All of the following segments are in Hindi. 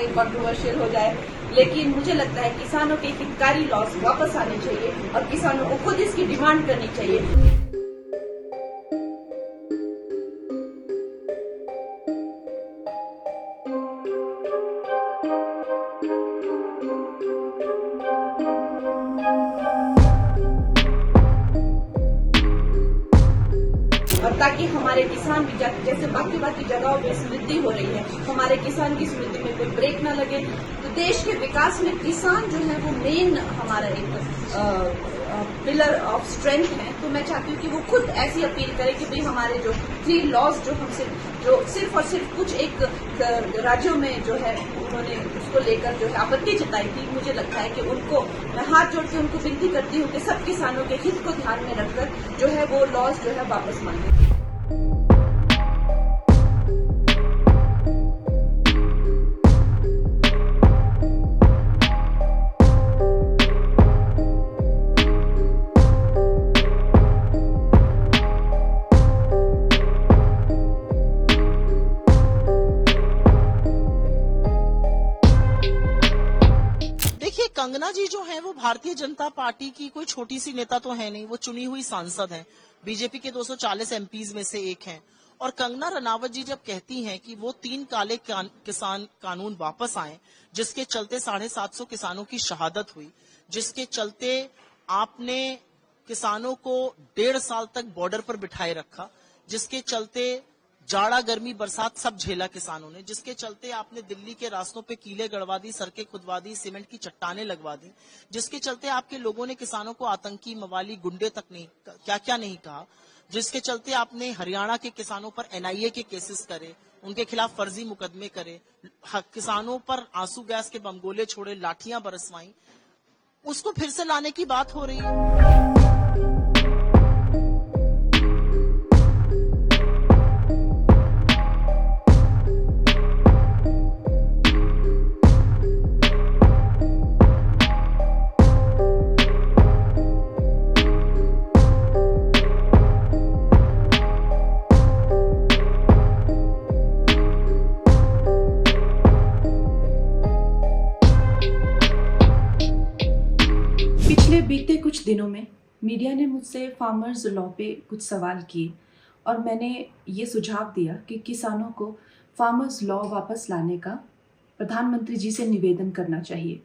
ये कंट्रोवर्शियल हो जाए, लेकिन मुझे लगता है किसानों के हितकारी लॉस वापस आने चाहिए और किसानों को खुद इसकी डिमांड करनी चाहिए। और ताकि हमारे किसान भी जैसे बाकी जगहों पे समृद्धि हो रही है, हमारे किसान की समृद्धि में कोई ब्रेक न लगे। तो देश के विकास में किसान जो है वो मेन हमारा एक पिलर ऑफ स्ट्रेंथ है। तो मैं चाहती हूँ कि वो खुद ऐसी अपील करे कि भाई हमारे जो 3 लॉज जो हमसे जो सिर्फ और सिर्फ कुछ एक राज्यों में जो है उन्होंने उसको लेकर जो है आपत्ति जताई थी, मुझे लगता है कि उनको मैं हाथ जोड़ के उनको विनती करती हूँ कि सब किसानों के हित को ध्यान में रखकर जो है वो लॉज जो है वापस मांगे। कंगना जी जो है वो भारतीय जनता पार्टी की कोई छोटी सी नेता तो है नहीं, वो चुनी हुई सांसद हैं, बीजेपी के 240 एमपीज में से एक हैं। और कंगना रनावत जी जब कहती हैं कि वो 3 काले किसान कानून वापस आए, जिसके चलते 750 किसानों की शहादत हुई, जिसके चलते आपने किसानों को 1.5 साल तक बॉर्डर पर बिठाए रखा, जिसके चलते जाड़ा गर्मी बरसात सब झेला किसानों ने, जिसके चलते आपने दिल्ली के रास्तों पे कीले गड़वा दी, सड़कें खुदवा दी, सीमेंट की चट्टानें लगवा दी, जिसके चलते आपके लोगों ने किसानों को आतंकी, मवाली, गुंडे तक नहीं क्या क्या नहीं कहा, जिसके चलते आपने हरियाणा के किसानों पर एनआईए के केसेस करे, उनके खिलाफ फर्जी मुकदमे करे, किसानों पर आंसू गैस के बमगोले छोड़े, लाठियां बरसवाई, उसको फिर से लाने की बात हो रही है। बीते कुछ दिनों में मीडिया ने मुझसे फार्मर्स लॉ पे कुछ सवाल किए और मैंने ये सुझाव दिया कि किसानों को फार्मर्स लॉ वापस लाने का प्रधानमंत्री जी से निवेदन करना चाहिए।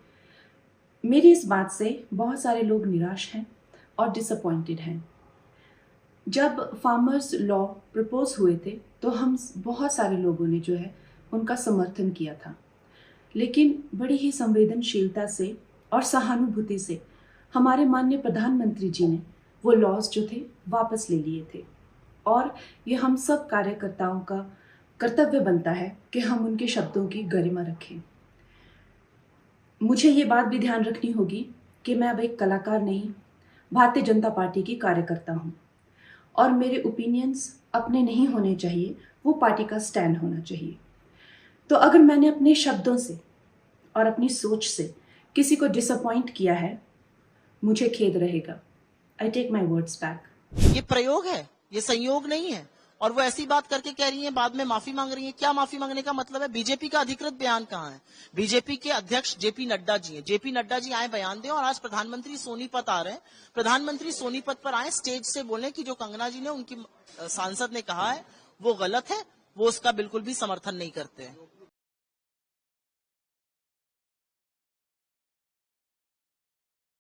मेरी इस बात से बहुत सारे लोग निराश हैं और डिसअपॉइंटेड हैं। जब फार्मर्स लॉ प्रपोज हुए थे तो हम बहुत सारे लोगों ने जो है उनका समर्थन किया था, लेकिन बड़ी ही संवेदनशीलता से और सहानुभूति से हमारे माननीय प्रधानमंत्री जी ने वो लॉज जो थे वापस ले लिए थे। और ये हम सब कार्यकर्ताओं का कर्तव्य बनता है कि हम उनके शब्दों की गरिमा रखें। मुझे ये बात भी ध्यान रखनी होगी कि मैं अब एक कलाकार नहीं, भारतीय जनता पार्टी की कार्यकर्ता हूँ और मेरे ओपिनियंस अपने नहीं होने चाहिए, वो पार्टी का स्टैंड होना चाहिए। तो अगर मैंने अपने शब्दों से और अपनी सोच से किसी को डिसअपॉइंट किया है, मुझे खेद रहेगा। I take my words back. ये प्रयोग है, ये संयोग नहीं है। और वो ऐसी बात करके कह रही हैं, बाद में माफी मांग रही हैं। क्या माफी मांगने का मतलब है? बीजेपी का अधिकृत बयान कहाँ है? बीजेपी के अध्यक्ष जेपी नड्डा जी हैं। जेपी नड्डा जी आए, बयान दें। और आज प्रधानमंत्री सोनीपत आ रहे हैं, प्रधानमंत्री सोनीपत पर आए, स्टेज से बोले कि जो कंगना जी ने, उनकी सांसद ने कहा है वो गलत है, वो उसका बिल्कुल भी समर्थन नहीं करते हैं।